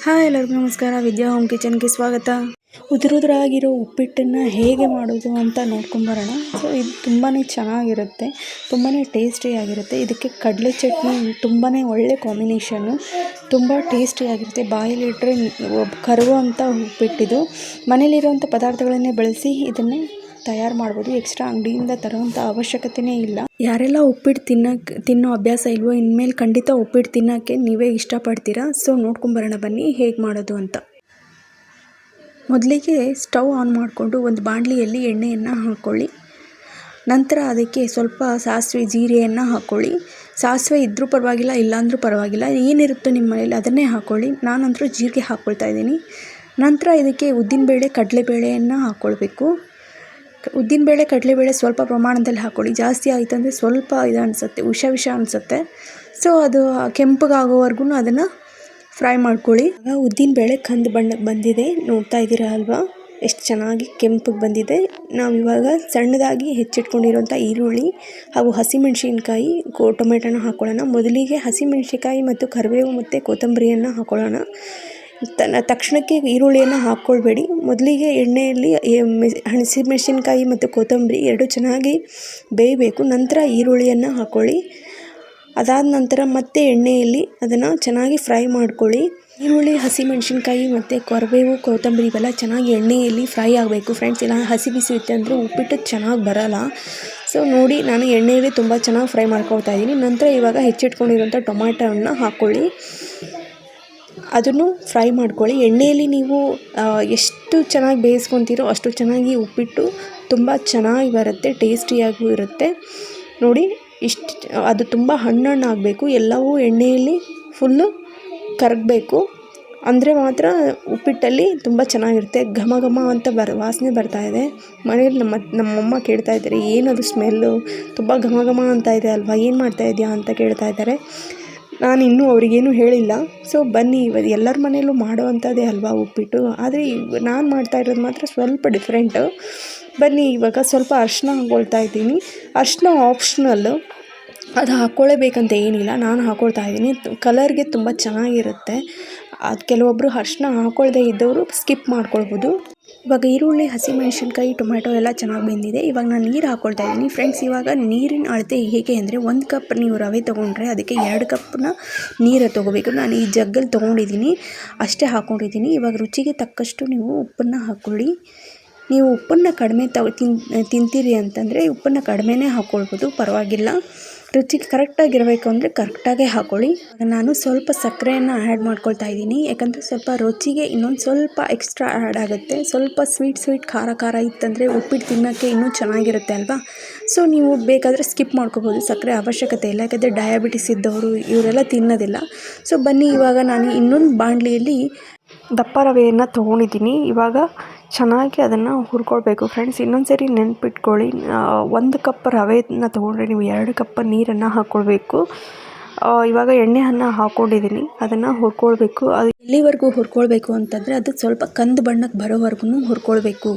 Hi ಎಲ್ಲರಿಗೂ ನಮಸ್ಕಾರ. ವಿದ್ಯಾ home ಕಿಚನ್ಗೆ ಸ್ವಾಗತ. ಉದುರುದುರಾಗಿರೋ ಉಪ್ಪಿಟ್ಟನ್ನು ಹೇಗೆ ಮಾಡೋದು ಅಂತ ನೋಡ್ಕೊಂಬರೋಣ. ಸೊ ಇದು ತುಂಬಾ ಚೆನ್ನಾಗಿರುತ್ತೆ, ತುಂಬಾ ಟೇಸ್ಟಿಯಾಗಿರುತ್ತೆ. ಇದಕ್ಕೆ ಕಡಲೆ ಚಟ್ನಿ ತುಂಬಾ ಒಳ್ಳೆ ಕಾಂಬಿನೇಷನ್ನು, ತುಂಬ ಟೇಸ್ಟಿಯಾಗಿರುತ್ತೆ. ಬಾಯಲ್ಲಿಟ್ಟರೆ ಕರಗುವಂಥ ಉಪ್ಪಿಟ್ಟಿದು. ಮನೇಲಿರುವಂಥ ಪದಾರ್ಥಗಳನ್ನೇ ಬಳಸಿ ಇದನ್ನು ತಯಾರು ಮಾಡ್ಬೋದು. ಎಕ್ಸ್ಟ್ರಾ ಅಂಗಡಿಯಿಂದ ತರುವಂಥ ಅವಶ್ಯಕತೆಯೇ ಇಲ್ಲ. ಯಾರೆಲ್ಲ ಉಪ್ಪಿಟ್ಟು ತಿನ್ನೋ ಅಭ್ಯಾಸ ಇಲ್ವೋ ಇನ್ಮೇಲೆ ಖಂಡಿತ ಉಪ್ಪಿಟ್ಟು ತಿನ್ನೋಕ್ಕೆ ನೀವೇ ಇಷ್ಟಪಡ್ತೀರಾ. ಸೊ ನೋಡ್ಕೊಂಬರೋಣ ಬನ್ನಿ ಹೇಗೆ ಮಾಡೋದು ಅಂತ. ಮೊದಲಿಗೆ ಸ್ಟವ್ ಆನ್ ಮಾಡಿಕೊಂಡು ಒಂದು ಬಾಣಲಿಯಲ್ಲಿ ಎಣ್ಣೆಯನ್ನು ಹಾಕ್ಕೊಳ್ಳಿ. ನಂತರ ಅದಕ್ಕೆ ಸ್ವಲ್ಪ ಸಾಸಿವೆ ಜೀರೆಯನ್ನು ಹಾಕ್ಕೊಳ್ಳಿ. ಸಾಸಿವೆ ಇದ್ದರೂ ಪರವಾಗಿಲ್ಲ, ಇಲ್ಲಾಂದ್ರೂ ಪರವಾಗಿಲ್ಲ, ಏನಿರುತ್ತೋ ನಿಮ್ಮ ಮನೇಲಿ ಅದನ್ನೇ ಹಾಕ್ಕೊಳ್ಳಿ. ನಾನಂತರೂ ಜೀರಿಗೆ ಹಾಕ್ಕೊಳ್ತಾ ಇದ್ದೀನಿ. ನಂತರ ಇದಕ್ಕೆ ಉದ್ದಿನಬೇಳೆ ಕಡಲೆಬೇಳೆಯನ್ನು ಹಾಕ್ಕೊಳ್ಬೇಕು. ಉದ್ದಿನಬೇಳೆ ಕಡಲೆಬೇಳೆ ಸ್ವಲ್ಪ ಪ್ರಮಾಣದಲ್ಲಿ ಹಾಕ್ಕೊಳ್ಳಿ. ಜಾಸ್ತಿ ಆಯಿತು ಅಂದರೆ ಸ್ವಲ್ಪ ಇದು ಅನಿಸುತ್ತೆ, ವಿಷ ಅನಿಸುತ್ತೆ. ಸೊ ಅದು ಕೆಂಪಗಾಗೋವರೆಗೂ ಅದನ್ನು ಫ್ರೈ ಮಾಡ್ಕೊಳ್ಳಿ. ಆಗ ಉದ್ದಿನಬೇಳೆ ಕಂದು ಬಣ್ಣಕ್ಕೆ ಬಂದಿದೆ, ನೋಡ್ತಾ ಇದ್ದೀರಾ ಅಲ್ವಾ, ಎಷ್ಟು ಚೆನ್ನಾಗಿ ಕೆಂಪಗೆ ಬಂದಿದೆ. ನಾವಿವಾಗ ಸಣ್ಣದಾಗಿ ಹೆಚ್ಚಿಟ್ಕೊಂಡಿರೋಂಥ ಈರುಳ್ಳಿ ಹಾಗೂ ಹಸಿಮೆಣಸಿನ್ಕಾಯಿ ಟೊಮೆಟೊನ ಹಾಕ್ಕೊಳ್ಳೋಣ. ಮೊದಲಿಗೆ ಹಸಿಮೆಣಸಿನ್ಕಾಯಿ ಮತ್ತು ಕರಿಬೇವು ಮತ್ತು ಕೊತ್ತಂಬರಿಯನ್ನು ಹಾಕ್ಕೊಳ್ಳೋಣ. ತಕ್ಷಣಕ್ಕೆ ಈರುಳ್ಳಿಯನ್ನು ಹಾಕ್ಕೊಳ್ಬೇಡಿ. ಮೊದಲಿಗೆ ಎಣ್ಣೆಯಲ್ಲಿ ಹಸಿಮೆಣಸಿನ್ಕಾಯಿ ಮತ್ತು ಕೊತ್ತಂಬರಿ ಎರಡು ಚೆನ್ನಾಗಿ ಬೇಯಬೇಕು. ನಂತರ ಈರುಳ್ಳಿಯನ್ನು ಹಾಕ್ಕೊಳ್ಳಿ. ಅದಾದ ನಂತರ ಮತ್ತೆ ಎಣ್ಣೆಯಲ್ಲಿ ಅದನ್ನು ಚೆನ್ನಾಗಿ ಫ್ರೈ ಮಾಡ್ಕೊಳ್ಳಿ. ಈರುಳ್ಳಿ ಹಸಿಮೆಣಸಿನ್ಕಾಯಿ ಮತ್ತು ಕರಿಬೇವು ಕೊತ್ತಂಬರಿ ಇವೆಲ್ಲ ಚೆನ್ನಾಗಿ ಎಣ್ಣೆಯಲ್ಲಿ ಫ್ರೈ ಆಗಬೇಕು ಫ್ರೆಂಡ್ಸ್. ಇಲ್ಲ ಹಸಿ ಬಿಸಿ ಇತ್ತು ಅಂದರೆ ಉಪ್ಪಿಟ್ಟು ಚೆನ್ನಾಗಿ ಬರೋಲ್ಲ. ಸೊ ನೋಡಿ, ನಾನು ಎಣ್ಣೆಯಲ್ಲಿ ತುಂಬ ಚೆನ್ನಾಗಿ ಫ್ರೈ ಮಾಡ್ಕೊಳ್ತಾ ಇದ್ದೀನಿ. ನಂತರ ಇವಾಗ ಹೆಚ್ಚಿಟ್ಕೊಂಡಿರೋಂಥ ಟೊಮ್ಯಾಟೋವನ್ನು ಹಾಕ್ಕೊಳ್ಳಿ, ಅದನ್ನು ಫ್ರೈ ಮಾಡ್ಕೊಳ್ಳಿ. ಎಣ್ಣೆಯಲ್ಲಿ ನೀವು ಎಷ್ಟು ಚೆನ್ನಾಗಿ ಬೇಯಿಸ್ಕೊತೀರೋ ಅಷ್ಟು ಚೆನ್ನಾಗಿ ಉಪ್ಪಿಟ್ಟು ತುಂಬ ಚೆನ್ನಾಗಿ ಬರುತ್ತೆ, ಟೇಸ್ಟಿಯಾಗೂ ಇರುತ್ತೆ. ನೋಡಿ, ಅದು ತುಂಬ ಹಣ್ಣಾಗಬೇಕು, ಎಲ್ಲವೂ ಎಣ್ಣೆಯಲ್ಲಿ ಫುಲ್ಲು ಕರಗಬೇಕು. ಅಂದರೆ ಮಾತ್ರ ಉಪ್ಪಿಟ್ಟಲ್ಲಿ ತುಂಬ ಚೆನ್ನಾಗಿರುತ್ತೆ. ಘಮ ಘಮ ಅಂತ ವಾಸನೆ ಬರ್ತಾಯಿದೆ. ಮನೇಲಿ ನಮ್ಮಮ್ಮ ಕೇಳ್ತಾ ಇದ್ದಾರೆ, ಏನದು ಸ್ಮೆಲ್ಲು ತುಂಬ ಘಮ ಘಮ ಅಂತ ಇದೆ ಅಲ್ವಾ, ಏನು ಮಾಡ್ತಾಯಿದ್ಯಾ ಅಂತ ಕೇಳ್ತಾ ಇದ್ದಾರೆ. ನಾನು ಇನ್ನೂ ಅವರಿಗೇನು ಹೇಳಿಲ್ಲ. ಸೊ ಬನ್ನಿ, ಎಲ್ಲರ ಮನೆಯಲ್ಲೂ ಮಾಡೋವಂಥದ್ದೇ ಅಲ್ವಾ ಉಪ್ಪಿಟ್ಟು, ಆದರೆ ನಾನು ಮಾಡ್ತಾ ಇರೋದು ಮಾತ್ರ ಸ್ವಲ್ಪ ಡಿಫ್ರೆಂಟು. ಬನ್ನಿ, ಇವಾಗ ಸ್ವಲ್ಪ ಅರಿಶಿನ ಹಾಕ್ಕೊಳ್ತಾ ಇದ್ದೀನಿ. ಅರಿಶಿನ ಆಪ್ಷನಲ್ಲು, ಅದು ಹಾಕ್ಕೊಳ್ಳೇಬೇಕಂತ ಏನಿಲ್ಲ, ನಾನು ಹಾಕ್ಕೊಳ್ತಾ ಇದ್ದೀನಿ. ಕಲರ್ಗೆ ತುಂಬ ಚೆನ್ನಾಗಿರುತ್ತೆ. ಅದು ಕೆಲವೊಬ್ಬರು ಅರಿಶಿನ ಹಾಕ್ಕೊಳ್ದೇ ಇದ್ದವರು ಸ್ಕಿಪ್ ಮಾಡ್ಕೊಳ್ಬೋದು. ಇವಾಗ ಈರುಳ್ಳಿ ಹಸಿಮೆಣಸಿನ್ಕಾಯಿ ಟೊಮೆಟೊ ಎಲ್ಲ ಚೆನ್ನಾಗಿ ಬೆಂದಿದೆ. ಇವಾಗ ನಾನು ನೀರು ಹಾಕ್ಕೊಳ್ತಾ ಇದ್ದೀನಿ ಫ್ರೆಂಡ್ಸ್. ಇವಾಗ ನೀರಿನ ಅಳತೆ ಹೇಗೆ ಅಂದರೆ 1 ಕಪ್ ನೀವು ರವೆ ತೊಗೊಂಡ್ರೆ ಅದಕ್ಕೆ 2 ಕಪ್ನ ನೀರು ತೊಗೋಬೇಕು. ನಾನು ಈ ಜಗ್ಗಲ್ಲಿ ತೊಗೊಂಡಿದ್ದೀನಿ, ಅಷ್ಟೇ ಹಾಕ್ಕೊಂಡಿದ್ದೀನಿ. ಇವಾಗ ರುಚಿಗೆ ತಕ್ಕಷ್ಟು ನೀವು ಉಪ್ಪನ್ನು ಹಾಕ್ಕೊಳ್ಳಿ. ನೀವು ಉಪ್ಪನ್ನು ಕಡಿಮೆ ತಿಂತೀರಿ ಅಂತಂದರೆ ಉಪ್ಪನ್ನು ಕಡಿಮೆನೇ ಹಾಕ್ಕೊಳ್ಬೋದು, ಪರವಾಗಿಲ್ಲ. ರುಚಿಗೆ ಕರೆಕ್ಟಾಗಿರಬೇಕು ಅಂದರೆ ಕರೆಕ್ಟಾಗೇ ಹಾಕ್ಕೊಳ್ಳಿ. ನಾನು ಸ್ವಲ್ಪ ಸಕ್ಕರೆಯನ್ನು ಆ್ಯಡ್ ಮಾಡ್ಕೊಳ್ತಾ ಇದ್ದೀನಿ, ಯಾಕಂದರೆ ಸ್ವಲ್ಪ ರುಚಿಗೆ ಇನ್ನೊಂದು ಸ್ವಲ್ಪ ಎಕ್ಸ್ಟ್ರಾ ಆ್ಯಡ್ ಆಗುತ್ತೆ. ಸ್ವಲ್ಪ ಸ್ವೀಟ್ ಖಾರ ಇತ್ತಂದರೆ ಉಪ್ಪಿಟ್ಟು ತಿನ್ನೋಕ್ಕೆ ಇನ್ನೂ ಚೆನ್ನಾಗಿರುತ್ತೆ ಅಲ್ವಾ. ಸೊ ನೀವು ಬೇಕಾದರೆ ಸ್ಕಿಪ್ ಮಾಡ್ಕೋಬೋದು, ಸಕ್ಕರೆ ಅವಶ್ಯಕತೆ ಇಲ್ಲ, ಯಾಕಂದರೆ ಡಯಾಬಿಟಿಸ್ ಇದ್ದವರು ಇವರೆಲ್ಲ ತಿನ್ನೋದಿಲ್ಲ. ಸೊ ಬನ್ನಿ, ಇವಾಗ ನಾನು ಇನ್ನೊಂದು ಬಾಣಲಿಯಲ್ಲಿ ದಪ್ಪ ರವೆಯನ್ನು ತೊಗೊಂಡಿದ್ದೀನಿ. ಇವಾಗ ಚೆನ್ನಾಗಿ ಅದನ್ನು ಹುರ್ಕೊಳ್ಬೇಕು ಫ್ರೆಂಡ್ಸ್. ಇನ್ನೊಂದು ಸರಿ ನೆನ್ಪಿಟ್ಕೊಳ್ಳಿ, 1 ಕಪ್ ರವೆಯನ್ನು ತೊಗೊಂಡ್ರೆ ನೀವು 2 ಕಪ್ ನೀರನ್ನು ಹಾಕ್ಕೊಳ್ಬೇಕು. ಇವಾಗ ಎಣ್ಣೆಯನ್ನು ಹಾಕ್ಕೊಂಡಿದ್ದೀನಿ, ಅದನ್ನು ಹುರ್ಕೊಳ್ಬೇಕು. ಅದು ಎಲ್ಲಿವರೆಗೂ ಹುರ್ಕೊಳ್ಬೇಕು ಅಂತಂದರೆ ಅದು ಸ್ವಲ್ಪ ಕಂದು ಬಣ್ಣಕ್ಕೆ ಬರೋವರೆಗೂ ಹುರ್ಕೊಳ್ಬೇಕು.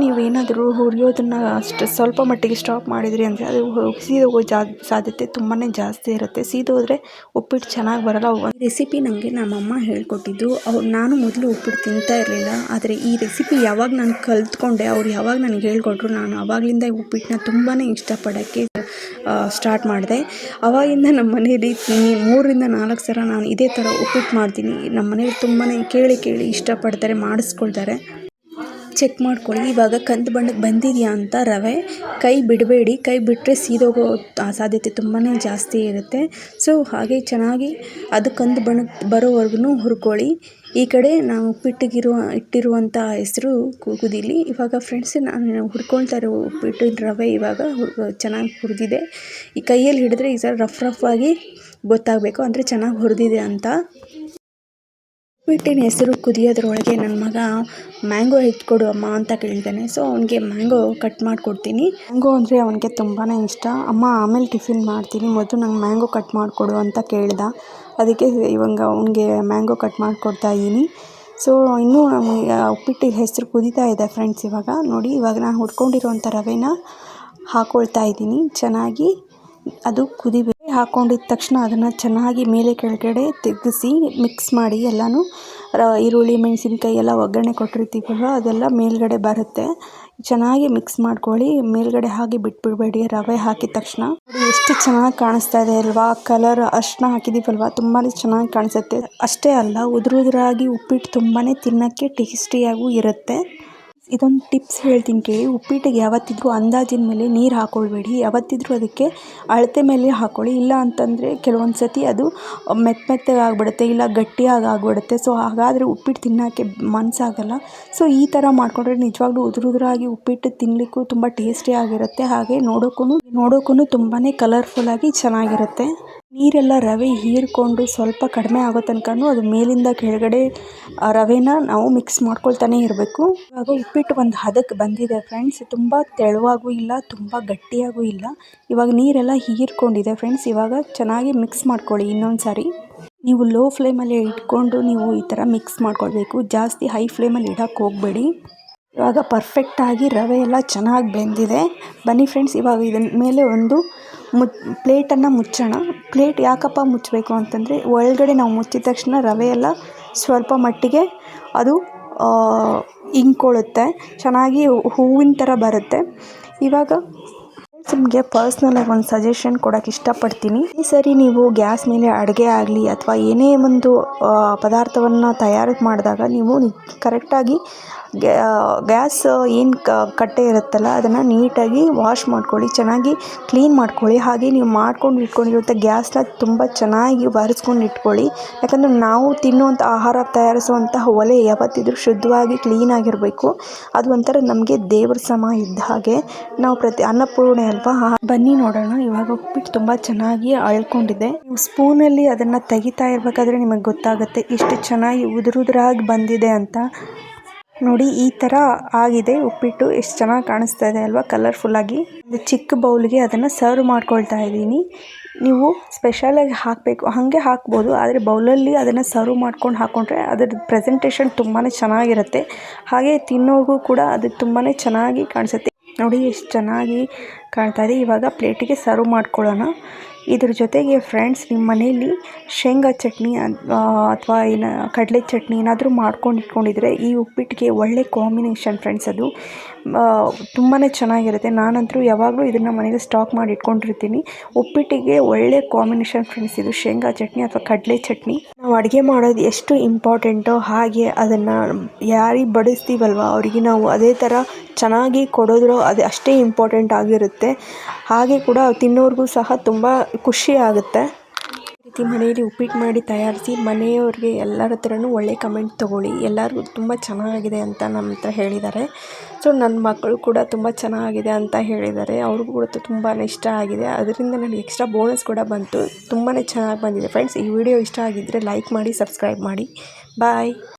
ನೀವೇನಾದರೂ ಹುರಿಯೋದನ್ನು ಅಷ್ಟು ಸ್ವಲ್ಪ ಮಟ್ಟಿಗೆ ಸ್ಟಾಪ್ ಮಾಡಿದ್ರಿ ಅಂದರೆ ಅದು ಸೀದೋಗೋ ಸಾಧ್ಯತೆ ತುಂಬಾ ಜಾಸ್ತಿ ಇರುತ್ತೆ. ಸೀದೋದ್ರೆ ಉಪ್ಪಿಟ್ಟು ಚೆನ್ನಾಗಿ ಬರೋಲ್ಲ. ಈ ರೆಸಿಪಿ ನನಗೆ ನಮ್ಮಮ್ಮ ಹೇಳ್ಕೊಟ್ಟಿದ್ದು. ನಾನು ಮೊದಲು ಉಪ್ಪಿಟ್ಟು ತಿಂತಾ ಇರಲಿಲ್ಲ, ಆದರೆ ಈ ರೆಸಿಪಿ ಯಾವಾಗ ನಾನು ಕಲ್ತ್ಕೊಂಡೆ, ಅವ್ರು ಯಾವಾಗ ನನಗೆ ಹೇಳ್ಕೊಟ್ರು, ನಾನು ಆವಾಗಲಿಂದ ಉಪ್ಪಿಟ್ಟನ್ನ ತುಂಬಾ ಇಷ್ಟಪಡೋಕ್ಕೆ ಸ್ಟಾರ್ಟ್ ಮಾಡಿದೆ. ಆವಾಗಿಂದ ನಮ್ಮ ಮನೇಲಿ 3ರಿಂದ 4 ಸಲ ನಾನು ಇದೇ ಥರ ಉಪ್ಪಿಟ್ಟು ಮಾಡ್ತೀನಿ. ನಮ್ಮ ಮನೇಲಿ ತುಂಬಾ ಕೇಳಿ ಇಷ್ಟಪಡ್ತಾರೆ, ಮಾಡಿಸ್ಕೊಳ್ತಾರೆ. ಚೆಕ್ ಮಾಡ್ಕೊಳ್ಳಿ. ಇವಾಗ ಕಂದು ಬಣ್ಣಕ್ಕೆ ಬಂದಿದೆಯಾ ಅಂತ ರವೆ, ಕೈ ಬಿಡಬೇಡಿ. ಕೈ ಬಿಟ್ಟರೆ ಸೀದೋಗೋ ಸಾಧ್ಯತೆ ತುಂಬಾ ಜಾಸ್ತಿ ಇರುತ್ತೆ. ಸೊ ಹಾಗೆ ಚೆನ್ನಾಗಿ ಅದು ಕಂದು ಬಣ್ಣಕ್ಕೆ ಬರೋವರೆಗೂ ಹುರ್ಕೊಳ್ಳಿ. ಈ ಕಡೆ ನಾವು ಇಟ್ಟಿರುವಂಥ ಹೆಸರು ಕುದೀಲಿ. ಇವಾಗ ಫ್ರೆಂಡ್ಸ್, ನಾನು ಹುರ್ಕೊಳ್ತಾ ಇರೋ ಉಪ್ಪಿಟ್ಟು ರವೆ ಇವಾಗ ಚೆನ್ನಾಗಿ ಹುರಿದಿದೆ. ಈ ಕೈಯಲ್ಲಿ ಹಿಡಿದ್ರೆ ಈ ಥರ ರಫ್ ಆಗಿ ಗೊತ್ತಾಗಬೇಕು, ಅಂದರೆ ಚೆನ್ನಾಗಿ ಹುರಿದಿದೆ ಅಂತ. ಉಪ್ಪಿಟ್ಟಿನ ಹೆಸರು ಕುದಿಯೋದ್ರೊಳಗೆ ನನ್ನ ಮಗ ಮ್ಯಾಂಗೋ ಹೆಚ್ಚಿಕೊಡು ಅಮ್ಮ ಅಂತ ಕೇಳ್ತಾನೆ. ಸೊ ಅವನಿಗೆ ಮ್ಯಾಂಗೋ ಕಟ್ ಮಾಡಿಕೊಡ್ತೀನಿ. ಮ್ಯಾಂಗೋ ಅಂದರೆ ಅವನಿಗೆ ತುಂಬಾ ಇಷ್ಟ. ಅಮ್ಮ ಆಮೇಲೆ ಟಿಫಿನ್ ಮಾಡ್ತೀನಿ, ಮೊದಲು ನಂಗೆ ಮ್ಯಾಂಗೋ ಕಟ್ ಮಾಡಿಕೊಡು ಅಂತ ಕೇಳ್ದ. ಅದಕ್ಕೆ ಇವಾಗ ಅವನಿಗೆ ಮ್ಯಾಂಗೋ ಕಟ್ ಮಾಡಿಕೊಡ್ತಾ ಇದ್ದೀನಿ. ಸೊ ಇನ್ನೂ ಉಪ್ಪಿಟ್ಟಿನ ಹೆಸರು ಕುದೀತಾ ಇದೆ ಫ್ರೆಂಡ್ಸ್. ಇವಾಗ ನೋಡಿ, ಇವಾಗ ನಾನು ಹುರ್ಕೊಂಡಿರೋಂಥ ರವೆನ ಹಾಕ್ಕೊಳ್ತಾ ಇದ್ದೀನಿ. ಚೆನ್ನಾಗಿ ಅದು ಕುದಿಬೇಕು. ಹಾಕ್ಕೊಂಡಿದ್ದ ತಕ್ಷಣ ಅದನ್ನು ಚೆನ್ನಾಗಿ ಮೇಲೆ ಕೆಳಗಡೆ ತೆಗೆಸಿ ಮಿಕ್ಸ್ ಮಾಡಿ ಎಲ್ಲನೂ ಈರುಳ್ಳಿ ಮೆಣಸಿನ್ಕಾಯಿ ಎಲ್ಲ ಒಗ್ಗರಣೆ ಕೊಟ್ಟಿರ್ತೀವಲ್ವ ಅದೆಲ್ಲ ಮೇಲ್ಗಡೆ ಬರುತ್ತೆ. ಚೆನ್ನಾಗಿ ಮಿಕ್ಸ್ ಮಾಡ್ಕೊಳ್ಳಿ. ಮೇಲ್ಗಡೆ ಹಾಗೆ ಬಿಟ್ಬಿಡಬೇಡಿ ರವೆ ಹಾಕಿದ ತಕ್ಷಣ. ಎಷ್ಟು ಚೆನ್ನಾಗಿ ಕಾಣಿಸ್ತಾ ಇದೆ ಅಲ್ವಾ, ಕಲರ್ ಅರ್ಶಿನ ಹಾಕಿದೀವಲ್ವಾ ತುಂಬಾ ಚೆನ್ನಾಗಿ ಕಾಣಿಸುತ್ತೆ. ಅಷ್ಟೇ ಅಲ್ಲ, ಉದುರಾಗಿ ಉಪ್ಪಿಟ್ಟು ತುಂಬಾ ತಿನ್ನೋಕ್ಕೆ ಟೇಸ್ಟಿಯಾಗೂ ಇರುತ್ತೆ. ಇದೊಂದು ಟಿಪ್ಸ್ ಹೇಳ್ತೀನಿ ಕೇಳಿ. ಉಪ್ಪಿಟ್ಟಿಗೆ ಯಾವತ್ತಿದ್ರೂ ಅಂದಾಜಿನ ಮೇಲೆ ನೀರು ಹಾಕ್ಕೊಳ್ಬೇಡಿ. ಯಾವತ್ತಿದ್ರೂ ಅದಕ್ಕೆ ಅಳತೆ ಮೇಲೆ ಹಾಕ್ಕೊಳ್ಳಿ. ಇಲ್ಲ ಅಂತಂದರೆ ಕೆಲವೊಂದು ಸತಿ ಅದು ಮೆತ್ತಗೆ ಆಗಿಬಿಡುತ್ತೆ, ಇಲ್ಲ ಗಟ್ಟಿಯಾಗಿ ಆಗಿಬಿಡುತ್ತೆ. ಸೊ ಹಾಗಾದರೆ ಉಪ್ಪಿಟ್ಟು ತಿನ್ನೋಕ್ಕೆ ಮನಸ್ಸಾಗಲ್ಲ. ಸೊ ಈ ಥರ ಮಾಡಿಕೊಂಡ್ರೆ ನಿಜವಾಗ್ಲೂ ಉದುರಾಗಿ ಉಪ್ಪಿಟ್ಟು ತಿನ್ನಲಿಕ್ಕೂ ತುಂಬ ಟೇಸ್ಟಿಯಾಗಿರುತ್ತೆ. ಹಾಗೆ ನೋಡೋಕ್ಕೂ ತುಂಬಾ ಕಲರ್ಫುಲ್ಲಾಗಿ ಚೆನ್ನಾಗಿರುತ್ತೆ. ನೀರೆಲ್ಲ ರವೆ ಹೀರಿಕೊಂಡು ಸ್ವಲ್ಪ ಕಡಿಮೆ ಆಗೋ ತನಕನೂ ಅದು ಮೇಲಿಂದ ಕೆಳಗಡೆ ರವೆನ ನಾವು ಮಿಕ್ಸ್ ಮಾಡ್ಕೊಳ್ತಾನೆ ಇರಬೇಕು. ಇವಾಗ ಉಪ್ಪಿಟ್ಟು ಒಂದು ಹದಕ್ಕೆ ಬಂದಿದೆ ಫ್ರೆಂಡ್ಸ್. ತುಂಬ ತೆಳುವಾಗೂ ಇಲ್ಲ, ತುಂಬ ಗಟ್ಟಿಯಾಗೂ ಇಲ್ಲ. ಇವಾಗ ನೀರೆಲ್ಲ ಹೀರ್ಕೊಂಡಿದೆ ಫ್ರೆಂಡ್ಸ್. ಇವಾಗ ಚೆನ್ನಾಗಿ ಮಿಕ್ಸ್ ಮಾಡ್ಕೊಳ್ಳಿ. ಇನ್ನೊಂದು ಸಾರಿ ನೀವು ಲೋ ಫ್ಲೇಮಲ್ಲಿ ಇಟ್ಕೊಂಡು ನೀವು ಈ ಥರ ಮಿಕ್ಸ್ ಮಾಡ್ಕೊಳ್ಬೇಕು. ಜಾಸ್ತಿ ಹೈ ಫ್ಲೇಮಲ್ಲಿ ಇಡೋಕ್ಕೆ ಹೋಗಬೇಡಿ. ಇವಾಗ ಪರ್ಫೆಕ್ಟಾಗಿ ರವೆ ಎಲ್ಲ ಚೆನ್ನಾಗಿ ಬೆಂದಿದೆ. ಬನ್ನಿ ಫ್ರೆಂಡ್ಸ್, ಇವಾಗ ಇದನ್ನ ಮೇಲೆ ಒಂದು ಪ್ಲೇಟನ್ನು ಮುಚ್ಚೋಣ. ಪ್ಲೇಟ್ ಯಾಕಪ್ಪ ಮುಚ್ಚಬೇಕು ಅಂತಂದರೆ ಒಳಗಡೆ ನಾವು ಮುಚ್ಚಿದ ತಕ್ಷಣ ರವೆ ಎಲ್ಲ ಸ್ವಲ್ಪ ಮಟ್ಟಿಗೆ ಅದು ಇಂಗ್ಕೊಳ್ಳುತ್ತೆ, ಚೆನ್ನಾಗಿ ಹೂವಿನ ಥರ ಬರುತ್ತೆ. ಇವಾಗ ನಿಮಗೆ ಪರ್ಸ್ನಲಾಗಿ ಒಂದು ಸಜೆಷನ್ ಕೊಡೋಕ್ಕೆ ಇಷ್ಟಪಡ್ತೀನಿ. ಈ ಸರಿ ನೀವು ಗ್ಯಾಸ್ ಮೇಲೆ ಅಡುಗೆ ಆಗಲಿ ಅಥವಾ ಏನೇ ಒಂದು ಪದಾರ್ಥವನ್ನು ತಯಾರು ಮಾಡಿದಾಗ ನೀವು ಕರೆಕ್ಟಾಗಿ ಗ್ಯಾಸ್ ಏನು ಕಟ್ಟೆ ಇರುತ್ತಲ್ಲ ಅದನ್ನು ನೀಟಾಗಿ ವಾಶ್ ಮಾಡ್ಕೊಳ್ಳಿ, ಚೆನ್ನಾಗಿ ಕ್ಲೀನ್ ಮಾಡ್ಕೊಳ್ಳಿ. ಹಾಗೆ ನೀವು ಮಾಡ್ಕೊಂಡು ಇಟ್ಕೊಂಡಿರುವಂಥ ಗ್ಯಾಸ್ನ ತುಂಬ ಚೆನ್ನಾಗಿ ಒರೆಸ್ಕೊಂಡು ಇಟ್ಕೊಳ್ಳಿ. ಯಾಕಂದರೆ ನಾವು ತಿನ್ನುವಂಥ ಆಹಾರ ತಯಾರಿಸುವಂತಹ ಒಲೆ ಯಾವತ್ತಿದ್ರೂ ಶುದ್ಧವಾಗಿ ಕ್ಲೀನಾಗಿರಬೇಕು. ಅದು ಒಂಥರ ನಮಗೆ ದೇವ್ರ ಸಮ ಇದ್ದ ಹಾಗೆ. ನಾವು ಅನ್ನಪೂರ್ಣೆ ಅಲ್ವಾ. ಬನ್ನಿ ನೋಡೋಣ. ಇವಾಗ ಉಪ್ಪಿಟ್ಟು ತುಂಬ ಚೆನ್ನಾಗಿ ಅಳ್ಕೊಂಡಿದೆ. ನೀವು ಸ್ಪೂನಲ್ಲಿ ಅದನ್ನು ತೆಗಿತಾ ಇರಬೇಕಾದ್ರೆ ನಿಮಗೆ ಗೊತ್ತಾಗುತ್ತೆ ಎಷ್ಟು ಚೆನ್ನಾಗಿ ಉದುರಾಗಿ ಬಂದಿದೆ ಅಂತ. ನೋಡಿ, ಈ ಥರ ಆಗಿದೆ ಉಪ್ಪಿಟ್ಟು. ಎಷ್ಟು ಚೆನ್ನಾಗಿ ಕಾಣಿಸ್ತಾ ಇದೆ ಅಲ್ವಾ, ಕಲರ್ಫುಲ್ಲಾಗಿ. ಒಂದು ಚಿಕ್ಕ ಬೌಲ್ಗೆ ಅದನ್ನು ಸರ್ವ್ ಮಾಡ್ಕೊಳ್ತಾ ಇದ್ದೀನಿ. ನೀವು ಸ್ಪೆಷಲಾಗಿ ಹಾಕಬೇಕು ಹಾಗೆ ಹಾಕ್ಬೋದು, ಆದರೆ ಬೌಲಲ್ಲಿ ಅದನ್ನು ಸರ್ವ್ ಮಾಡ್ಕೊಂಡು ಹಾಕ್ಕೊಂಡ್ರೆ ಅದರ ಪ್ರೆಸೆಂಟೇಷನ್ ತುಂಬಾ ಚೆನ್ನಾಗಿರುತ್ತೆ. ಹಾಗೆ ತಿನ್ನೋರಿಗೂ ಕೂಡ ಅದು ತುಂಬಾ ಚೆನ್ನಾಗಿ ಕಾಣಿಸುತ್ತೆ. ನೋಡಿ ಎಷ್ಟು ಚೆನ್ನಾಗಿ ಕಾಣ್ತಾ ಇದೆ. ಇವಾಗ ಪ್ಲೇಟಿಗೆ ಸರ್ವ್ ಮಾಡ್ಕೊಳ್ಳೋಣ. ಇದ್ರ ಜೊತೆಗೆ ಫ್ರೆಂಡ್ಸ್, ನಿಮ್ಮ ಮನೆಯಲ್ಲಿ ಶೇಂಗಾ ಚಟ್ನಿ ಅಥವಾ ಕಡಲೆ ಚಟ್ನಿ ಏನಾದರೂ ಮಾಡ್ಕೊಂಡು ಇಟ್ಕೊಂಡಿದ್ರೆ ಈ ಉಪ್ಪಿಟ್ಟಿಗೆ ಒಳ್ಳೆ ಕಾಂಬಿನೇಷನ್ ಫ್ರೆಂಡ್ಸ್. ಅದು ತುಂಬಾ ಚೆನ್ನಾಗಿರುತ್ತೆ. ನಾನಂತರೂ ಯಾವಾಗಲೂ ಇದನ್ನು ಮನೇಲಿ ಸ್ಟಾಕ್ ಮಾಡಿ ಇಟ್ಕೊಂಡಿರ್ತೀನಿ. ಉಪ್ಪಿಟ್ಟಿಗೆ ಒಳ್ಳೆ ಕಾಂಬಿನೇಷನ್ ಫ್ರೆಂಡ್ಸ್ ಇದು, ಶೇಂಗಾ ಚಟ್ನಿ ಅಥವಾ ಕಡಲೆ ಚಟ್ನಿ. ನಾವು ಅಡುಗೆ ಮಾಡೋದು ಎಷ್ಟು ಇಂಪಾರ್ಟೆಂಟೋ ಹಾಗೆ ಅದನ್ನು ಯಾರಿಗೆ ಬಡಿಸ್ತೀವಲ್ವ ಅವರಿಗೆ ನಾವು ಅದೇ ಥರ ಚೆನ್ನಾಗಿ ಕೊಡೋದ್ರು ಅದು ಅಷ್ಟೇ ಇಂಪಾರ್ಟೆಂಟ್ ಆಗಿರುತ್ತೆ. ಹಾಗೆ ಕೂಡ ತಿನ್ನೋರಿಗೂ ಸಹ ತುಂಬ ಖುಷಿ ಆಗುತ್ತೆ. ಈ ರೀತಿ ಮನೆಯಲ್ಲಿ ಉಪ್ಪಿಟ್ಟು ಮಾಡಿ ತಯಾರಿಸಿ ಮನೆಯವ್ರಿಗೆ ಎಲ್ಲರ ಹತ್ರನೂ ಒಳ್ಳೆ ಕಮೆಂಟ್ ತೊಗೊಳ್ಳಿ. ಎಲ್ಲರಿಗೂ ತುಂಬ ಚೆನ್ನಾಗಿದೆ ಅಂತ ನಮ್ಮ ಹತ್ರ ಹೇಳಿದ್ದಾರೆ. ಸೊ ನನ್ನ ಮಕ್ಕಳು ಕೂಡ ತುಂಬ ಚೆನ್ನಾಗಿದೆ ಅಂತ ಹೇಳಿದ್ದಾರೆ. ಅವ್ರಿಗೂ ಕೂಡ ತುಂಬಾ ಇಷ್ಟ ಆಗಿದೆ. ಅದರಿಂದ ನನಗೆ ಎಕ್ಸ್ಟ್ರಾ ಬೋನಸ್ ಕೂಡ ಬಂತು. ತುಂಬಾ ಚೆನ್ನಾಗಿ ಬಂದಿದೆ ಫ್ರೆಂಡ್ಸ್. ಈ ವಿಡಿಯೋ ಇಷ್ಟ ಆಗಿದ್ದರೆ ಲೈಕ್ ಮಾಡಿ, ಸಬ್ಸ್ಕ್ರೈಬ್ ಮಾಡಿ. ಬಾಯ್.